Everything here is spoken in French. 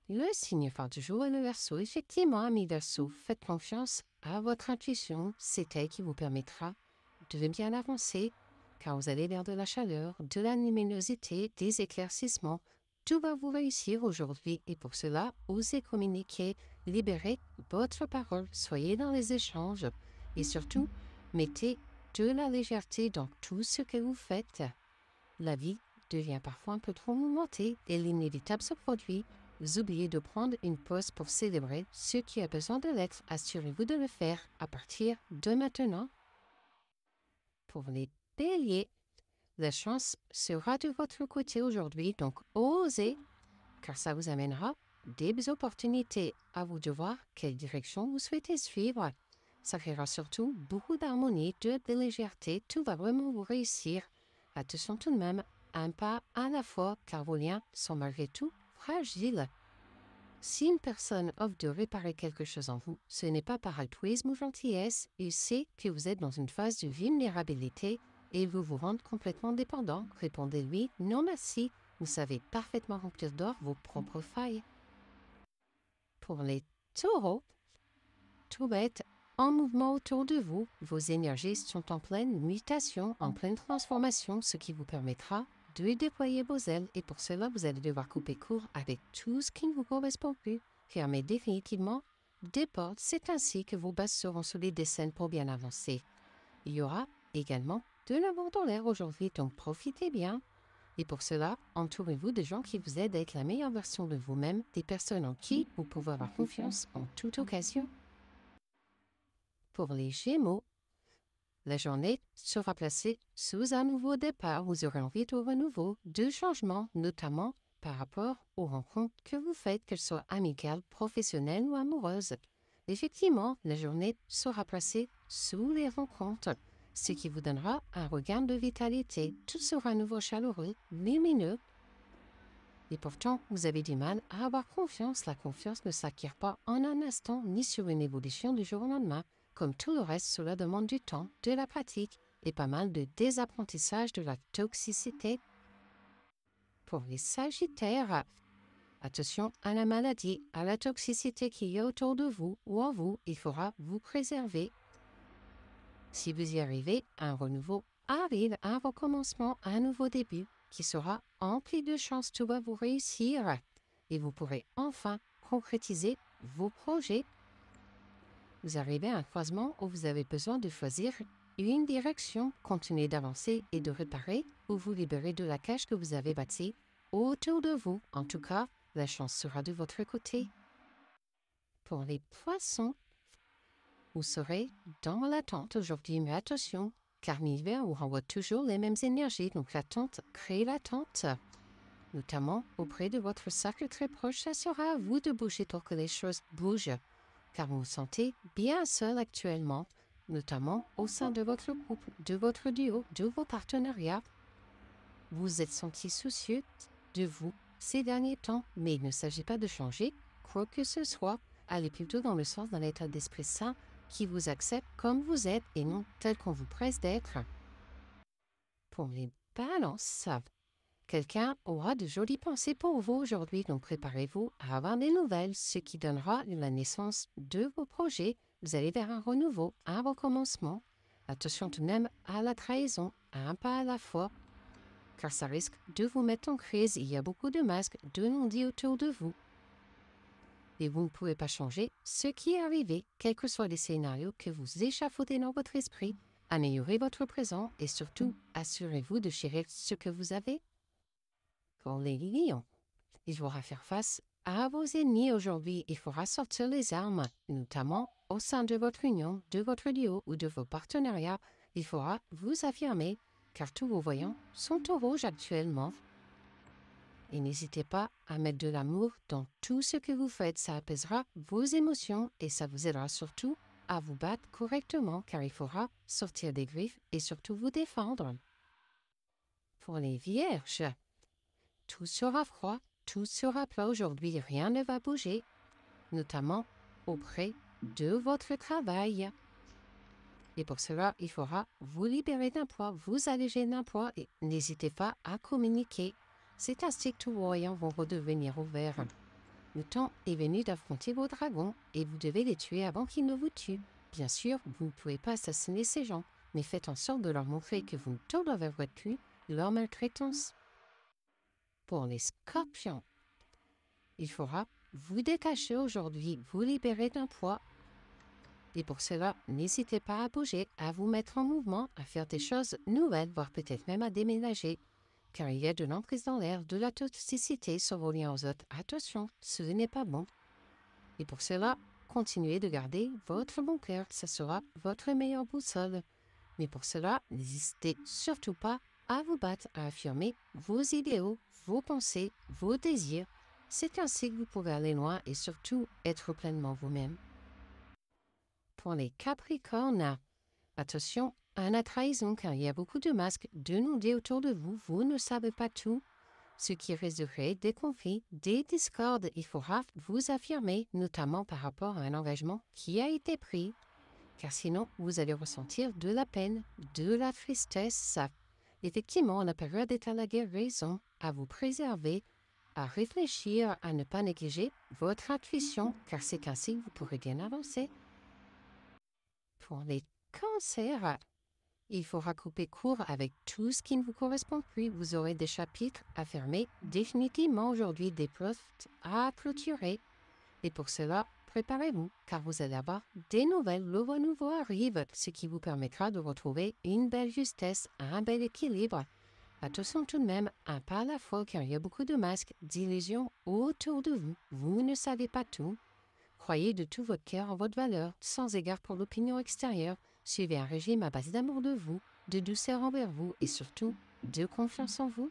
Le signe phare du jour est le Verseau. Effectivement, amis Verseau, faites confiance à votre intuition. C'est elle qui vous permettra de bien avancer, car vous allez vers de la chaleur, de la luminosité, des éclaircissements. Tout va vous réussir aujourd'hui et pour cela, osez communiquer, libérez votre parole, soyez dans les échanges et surtout, mettez de la légèreté dans tout ce que vous faites. La vie devient parfois un peu trop mouvementée et l'inévitable se produit. Vous oubliez de prendre une pause pour célébrer ce qui a besoin de l'être. Assurez-vous de le faire à partir de maintenant. Pour les béliers, la chance sera de votre côté aujourd'hui, donc osez, car ça vous amènera des opportunités. À vous de voir quelle direction vous souhaitez suivre. Ça créera surtout beaucoup d'harmonie, de légèreté, tout va vraiment vous réussir. Attention tout de même, un pas à la fois, car vos liens sont malgré tout fragiles. Si une personne offre de réparer quelque chose en vous, ce n'est pas par altruisme ou gentillesse, il sait que vous êtes dans une phase de vulnérabilité et vous vous rendez complètement dépendant. Répondez-lui « Non merci », vous savez parfaitement remplir d'or vos propres failles. Pour les taureaux, tout va être en mouvement autour de vous. Vos énergies sont en pleine mutation, en pleine transformation, ce qui vous permettra de déployer vos ailes. Et pour cela, vous allez devoir couper court avec tout ce qui ne vous correspond plus. Fermez définitivement des portes. C'est ainsi que vos bases seront solides et saines pour bien avancer. Il y aura également de la vente en l'air aujourd'hui, donc profitez bien. Et pour cela, entourez-vous de gens qui vous aident à être la meilleure version de vous-même, des personnes en qui vous pouvez avoir confiance en toute occasion. Pour les Gémeaux, la journée sera placée sous un nouveau départ. Vous aurez envie de renouveau, de changements, notamment par rapport aux rencontres que vous faites, qu'elles soient amicales, professionnelles ou amoureuses. Effectivement, la journée sera placée sous les rencontres, ce qui vous donnera un regain de vitalité. Tout sera à nouveau chaleureux, lumineux. Et pourtant, vous avez du mal à avoir confiance. La confiance ne s'acquiert pas en un instant, ni sur une évolution du jour au lendemain. Comme tout le reste, cela demande du temps, de la pratique et pas mal de désapprentissage de la toxicité. Pour les Sagittaires, attention à la maladie, à la toxicité qu'il y a autour de vous ou en vous, il faudra vous préserver. Si vous y arrivez, un renouveau arrive, un recommencement, un nouveau début qui sera empli de chance, tout va vous réussir et vous pourrez enfin concrétiser vos projets. Vous arrivez à un croisement où vous avez besoin de choisir une direction, continuer d'avancer et de réparer ou vous libérer de la cage que vous avez bâtie autour de vous. En tout cas, la chance sera de votre côté. Pour les poissons, vous serez dans l'attente aujourd'hui, mais attention, car l'hiver vous renvoie toujours les mêmes énergies, donc l'attente crée l'attente. Notamment auprès de votre cercle très proche, ça sera à vous de bouger pour que les choses bougent, car vous vous sentez bien seul actuellement, notamment au sein de votre couple, de votre duo, de vos partenariats. Vous êtes senti soucieux de vous ces derniers temps, mais il ne s'agit pas de changer quoi que ce soit. Allez plutôt dans le sens d'un état d'esprit sain qui vous accepte comme vous êtes et non tel qu'on vous presse d'être. Pour les balances, quelqu'un aura de jolies pensées pour vous aujourd'hui, donc préparez-vous à avoir des nouvelles, ce qui donnera la naissance de vos projets. Vous allez vers un renouveau, un recommencement. Attention tout de même à la trahison, un pas à la fois, car ça risque de vous mettre en crise. Il y a beaucoup de masques, de non-dits autour de vous. Et vous ne pouvez pas changer ce qui est arrivé, quels que soient les scénarios que vous échafaudez dans votre esprit. Améliorez votre présent et surtout, assurez-vous de chérir ce que vous avez. Pour les lions, il faudra faire face à vos ennemis aujourd'hui. Il faudra sortir les armes, notamment au sein de votre union, de votre duo ou de vos partenariats. Il faudra vous affirmer, car tous vos voyants sont au rouge actuellement. Et n'hésitez pas à mettre de l'amour dans tout ce que vous faites. Ça apaisera vos émotions et ça vous aidera surtout à vous battre correctement, car il faudra sortir des griffes et surtout vous défendre. Pour les vierges, tout sera froid, tout sera plat aujourd'hui, rien ne va bouger, notamment auprès de votre travail. Et pour cela, il faudra vous libérer d'un poids, vous alléger d'un poids et n'hésitez pas à communiquer. C'est ainsi que tous vos voyants vont redevenir ouverts. Le temps est venu d'affronter vos dragons et vous devez les tuer avant qu'ils ne vous tuent. Bien sûr, vous ne pouvez pas assassiner ces gens, mais faites en sorte de leur montrer que vous ne tolérerait plus leur maltraitance. Pour les scorpions, il faudra vous détacher aujourd'hui, vous libérer d'un poids. Et pour cela, n'hésitez pas à bouger, à vous mettre en mouvement, à faire des choses nouvelles, voire peut-être même à déménager. Car il y a de l'emprise dans l'air, de la toxicité sur vos liens aux autres. Attention, ce n'est pas bon. Et pour cela, continuez de garder votre bon cœur, ce sera votre meilleure boussole. Mais pour cela, n'hésitez surtout pas à vous battre, à affirmer vos idéaux, vos pensées, vos désirs. C'est ainsi que vous pourrez aller loin et surtout être pleinement vous-même. Pour les Capricornes, attention à la trahison car il y a beaucoup de masques, de non-dits autour de vous, vous ne savez pas tout. Ce qui risque de créer des conflits, des discordes, il faudra vous affirmer, notamment par rapport à un engagement qui a été pris. Car sinon, vous allez ressentir de la peine, de la tristesse. Effectivement, la période est à la guérison, à vous préserver, à réfléchir, à ne pas négliger votre intuition, car c'est ainsi que vous pourrez bien avancer. Pour les cancers, il faudra couper court avec tout ce qui ne vous correspond plus. Vous aurez des chapitres à fermer, définitivement aujourd'hui des postes à clôturer. Et pour cela, préparez-vous, car vous allez avoir des nouvelles. Le vent nouveau arrive, ce qui vous permettra de retrouver une belle justesse, un bel équilibre. Attention tout de même, un pas à la fois, car il y a beaucoup de masques, d'illusions autour de vous. Vous ne savez pas tout. Croyez de tout votre cœur en votre valeur, sans égard pour l'opinion extérieure. Suivez un régime à base d'amour de vous, de douceur envers vous et surtout de confiance en vous.